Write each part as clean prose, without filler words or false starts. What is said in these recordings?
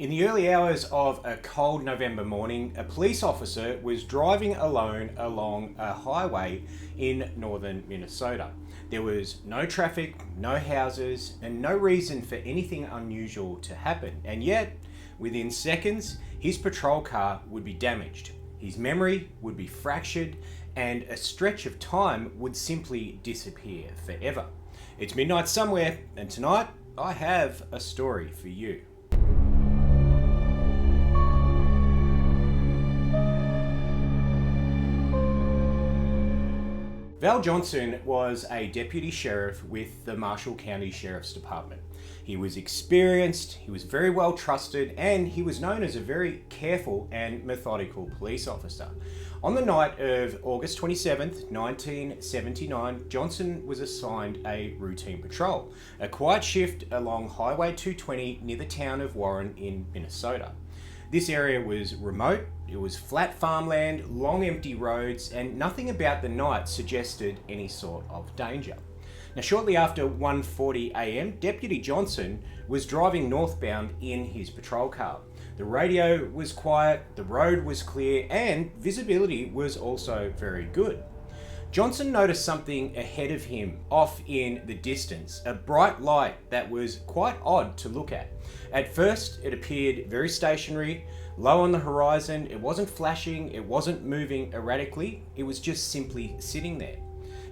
In the early hours of a cold November morning, a police officer was driving alone along a highway in northern Minnesota. There was no traffic, no houses, and no reason for anything unusual to happen. And yet, within seconds, his patrol car would be damaged. His memory would be fractured, and a stretch of time would simply disappear forever. It's midnight somewhere, and tonight I have a story for you. Val Johnson was a deputy sheriff with the Marshall County Sheriff's Department. He was experienced, he was very well trusted, and he was known as a very careful and methodical police officer. On the night of August 27th, 1979, Johnson was assigned a routine patrol, a quiet shift along Highway 220 near the town of Warren in Minnesota. This area was remote, it was flat farmland, long empty roads, and nothing about the night suggested any sort of danger. Now, shortly after 1:40 a.m, Deputy Johnson was driving northbound in his patrol car. The radio was quiet, the road was clear, and visibility was also very good. Johnson noticed something ahead of him, off in the distance, a bright light that was quite odd to look at. At first, it appeared very stationary, low on the horizon. It wasn't flashing, it wasn't moving erratically, it was just simply sitting there.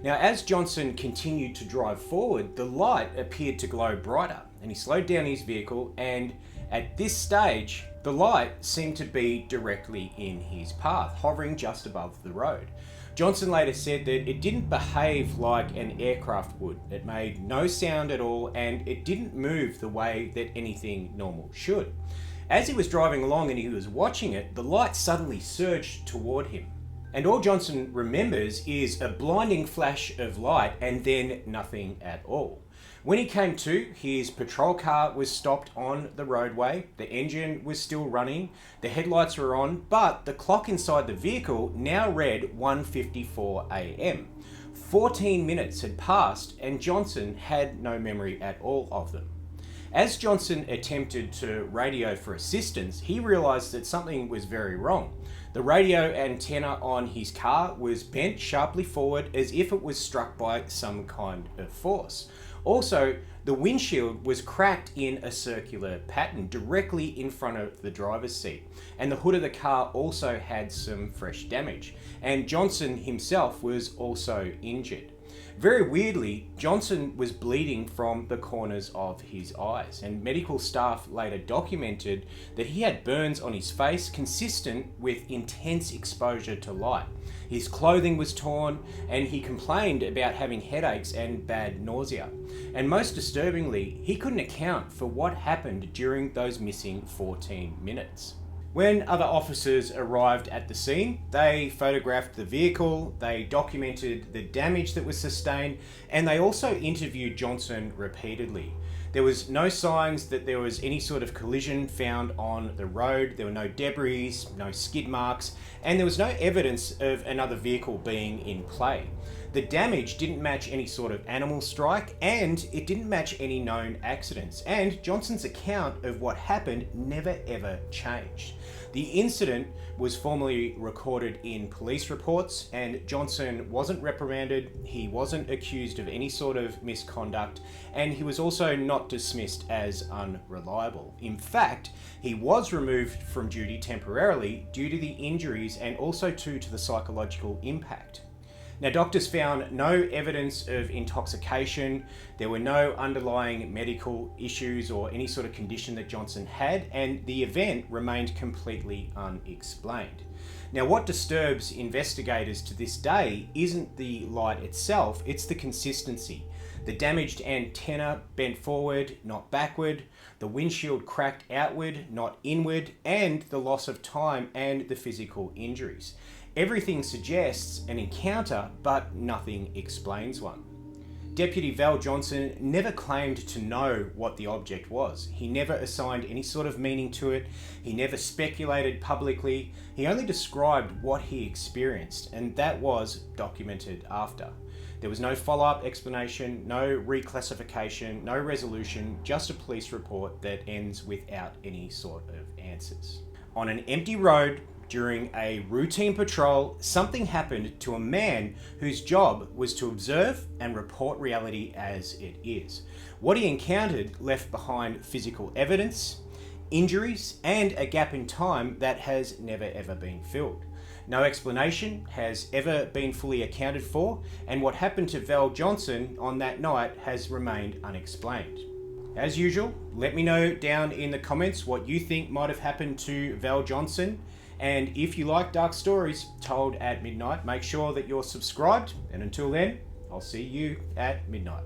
Now, as Johnson continued to drive forward, the light appeared to glow brighter, and he slowed down his vehicle, and at this stage, the light seemed to be directly in his path, hovering just above the road. Johnson later said that it didn't behave like an aircraft would. It made no sound at all, and it didn't move the way that anything normal should. As he was driving along and he was watching it, the light suddenly surged toward him. And all Johnson remembers is a blinding flash of light and then nothing at all. When he came to, his patrol car was stopped on the roadway, the engine was still running, the headlights were on, but the clock inside the vehicle now read 1:54 a.m. 14 minutes had passed and Johnson had no memory at all of them. As Johnson attempted to radio for assistance, he realised that something was very wrong. The radio antenna on his car was bent sharply forward as if it was struck by some kind of force. Also, the windshield was cracked in a circular pattern directly in front of the driver's seat, and the hood of the car also had some fresh damage, and Johnson himself was also injured. Very weirdly, Johnson was bleeding from the corners of his eyes, and medical staff later documented that he had burns on his face consistent with intense exposure to light. His clothing was torn, and he complained about having headaches and bad nausea. And most disturbingly, he couldn't account for what happened during those missing 14 minutes. When other officers arrived at the scene, they photographed the vehicle, they documented the damage that was sustained, and they also interviewed Johnson repeatedly. There was no signs that there was any sort of collision found on the road, there were no debris, no skid marks, and there was no evidence of another vehicle being in play. The damage didn't match any sort of animal strike, and it didn't match any known accidents, and Johnson's account of what happened never ever changed. The incident was formally recorded in police reports, and Johnson wasn't reprimanded, he wasn't accused of any sort of misconduct, and he was also not dismissed as unreliable. In fact, he was removed from duty temporarily due to the injuries and also to the psychological impact. Now, doctors found no evidence of intoxication, there were no underlying medical issues or any sort of condition that Johnson had, and the event remained completely unexplained. Now, what disturbs investigators to this day isn't the light itself, it's the consistency. The damaged antenna bent forward, not backward, the windshield cracked outward, not inward, and the loss of time and the physical injuries. Everything suggests an encounter, but nothing explains one. Deputy Val Johnson never claimed to know what the object was. He never assigned any sort of meaning to it. He never speculated publicly. He only described what he experienced, and that was documented after. There was no follow-up explanation, no reclassification, no resolution, just a police report that ends without any sort of answers. On an empty road, during a routine patrol, something happened to a man whose job was to observe and report reality as it is. What he encountered left behind physical evidence, injuries, and a gap in time that has never ever been filled. No explanation has ever been fully accounted for, and what happened to Val Johnson on that night has remained unexplained. As usual, let me know down in the comments what you think might have happened to Val Johnson. And if you like dark stories told at midnight, make sure that you're subscribed. And until then, I'll see you at midnight.